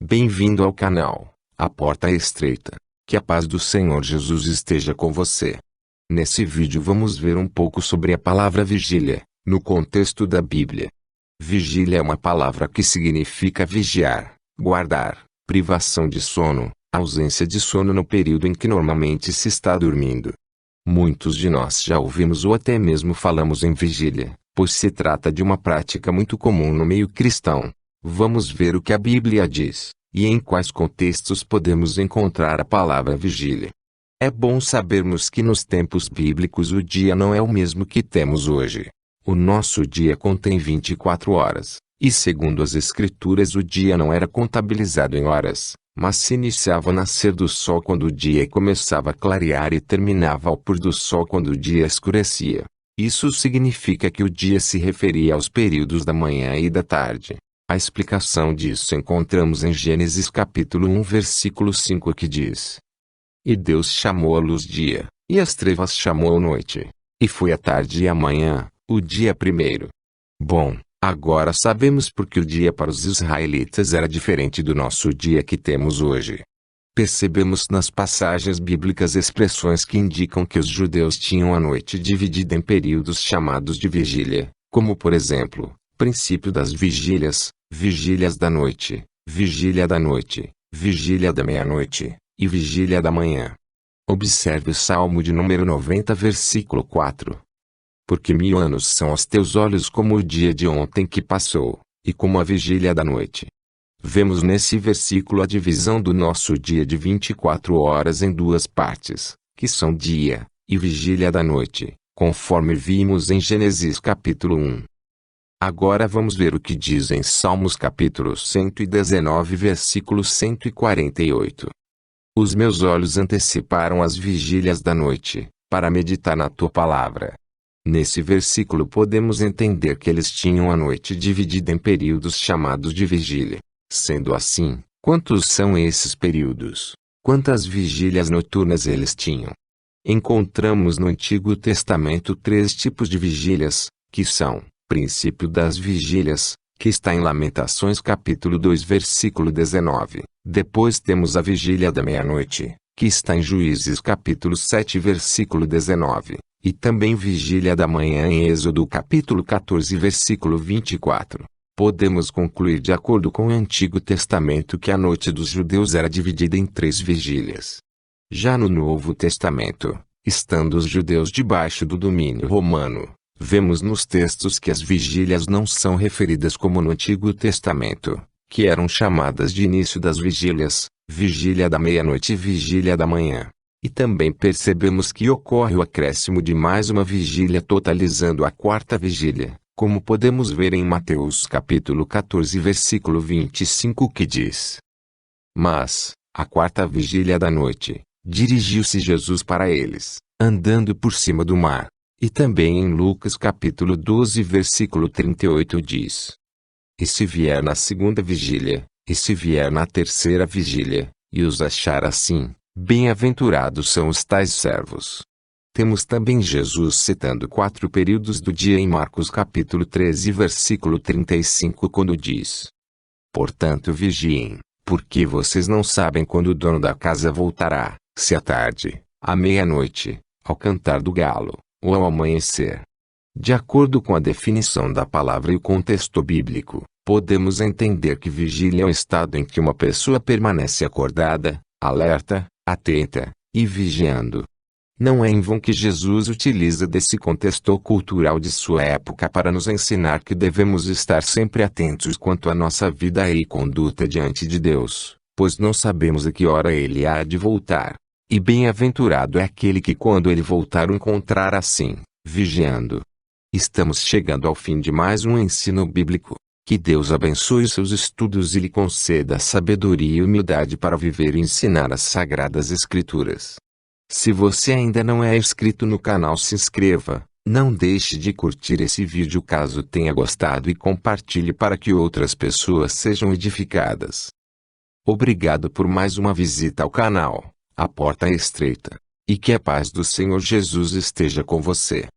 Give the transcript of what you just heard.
Bem-vindo ao canal, A Porta é Estreita. Que a paz do Senhor Jesus esteja com você. Nesse vídeo vamos ver um pouco sobre a palavra vigília, no contexto da Bíblia. Vigília é uma palavra que significa vigiar, guardar, privação de sono, ausência de sono no período em que normalmente se está dormindo. Muitos de nós já ouvimos ou até mesmo falamos em vigília, pois se trata de uma prática muito comum no meio cristão. Vamos ver o que a Bíblia diz, e em quais contextos podemos encontrar a palavra vigília. É bom sabermos que nos tempos bíblicos o dia não é o mesmo que temos hoje. O nosso dia contém 24 horas, e segundo as Escrituras o dia não era contabilizado em horas, mas se iniciava ao nascer do sol quando o dia começava a clarear e terminava ao pôr do sol quando o dia escurecia. Isso significa que o dia se referia aos períodos da manhã e da tarde. A explicação disso encontramos em Gênesis capítulo 1 versículo 5 que diz: E Deus chamou a luz dia, e as trevas chamou a noite. E foi a tarde e a manhã, o dia primeiro. Bom, agora sabemos porque o dia para os israelitas era diferente do nosso dia que temos hoje. Percebemos nas passagens bíblicas expressões que indicam que os judeus tinham a noite dividida em períodos chamados de vigília, como por exemplo, princípio das vigílias, vigílias da noite, vigília da noite, vigília da meia-noite, e vigília da manhã. Observe o Salmo de número 90 versículo 4. Porque 1000 anos são aos teus olhos como o dia de ontem que passou, e como a vigília da noite. Vemos nesse versículo a divisão do nosso dia de 24 horas em duas partes, que são dia, e vigília da noite, conforme vimos em Gênesis capítulo 1. Agora vamos ver o que diz em Salmos capítulo 119 versículo 148. Os meus olhos anteciparam as vigílias da noite, para meditar na tua palavra. Nesse versículo podemos entender que eles tinham a noite dividida em períodos chamados de vigília. Sendo assim, quantos são esses períodos? Quantas vigílias noturnas eles tinham? Encontramos no Antigo Testamento 3 tipos de vigílias, que são: princípio das vigílias, que está em Lamentações capítulo 2 versículo 19. Depois temos a vigília da meia-noite, que está em Juízes capítulo 7 versículo 19. E também vigília da manhã em Êxodo capítulo 14 versículo 24. Podemos concluir de acordo com o Antigo Testamento que a noite dos judeus era dividida em 3 vigílias. Já no Novo Testamento, estando os judeus debaixo do domínio romano, vemos nos textos que as vigílias não são referidas como no Antigo Testamento, que eram chamadas de início das vigílias, vigília da meia-noite e vigília da manhã. E também percebemos que ocorre o acréscimo de mais uma vigília totalizando a 4ª vigília, como podemos ver em Mateus capítulo 14 versículo 25 que diz: Mas, a 4ª vigília da noite, dirigiu-se Jesus para eles, andando por cima do mar. E também em Lucas capítulo 12 versículo 38 diz: E se vier na 2ª vigília, e se vier na 3ª vigília, e os achar assim, bem-aventurados são os tais servos. Temos também Jesus citando 4 períodos do dia em Marcos capítulo 13 versículo 35 quando diz: Portanto vigiem, porque vocês não sabem quando o dono da casa voltará, se à tarde, à meia-noite, ao cantar do galo, ou ao amanhecer. De acordo com a definição da palavra e o contexto bíblico, podemos entender que vigília é um estado em que uma pessoa permanece acordada, alerta, atenta, e vigiando. Não é em vão que Jesus utiliza desse contexto cultural de sua época para nos ensinar que devemos estar sempre atentos quanto à nossa vida e conduta diante de Deus, pois não sabemos a que hora Ele há de voltar. E bem-aventurado é aquele que quando Ele voltar o encontrar assim, vigiando. Estamos chegando ao fim de mais um ensino bíblico. Que Deus abençoe os seus estudos e lhe conceda sabedoria e humildade para viver e ensinar as Sagradas Escrituras. Se você ainda não é inscrito no canal, se inscreva, não deixe de curtir esse vídeo caso tenha gostado e compartilhe para que outras pessoas sejam edificadas. Obrigado por mais uma visita ao canal, A Porta é Estreita, e que a paz do Senhor Jesus esteja com você.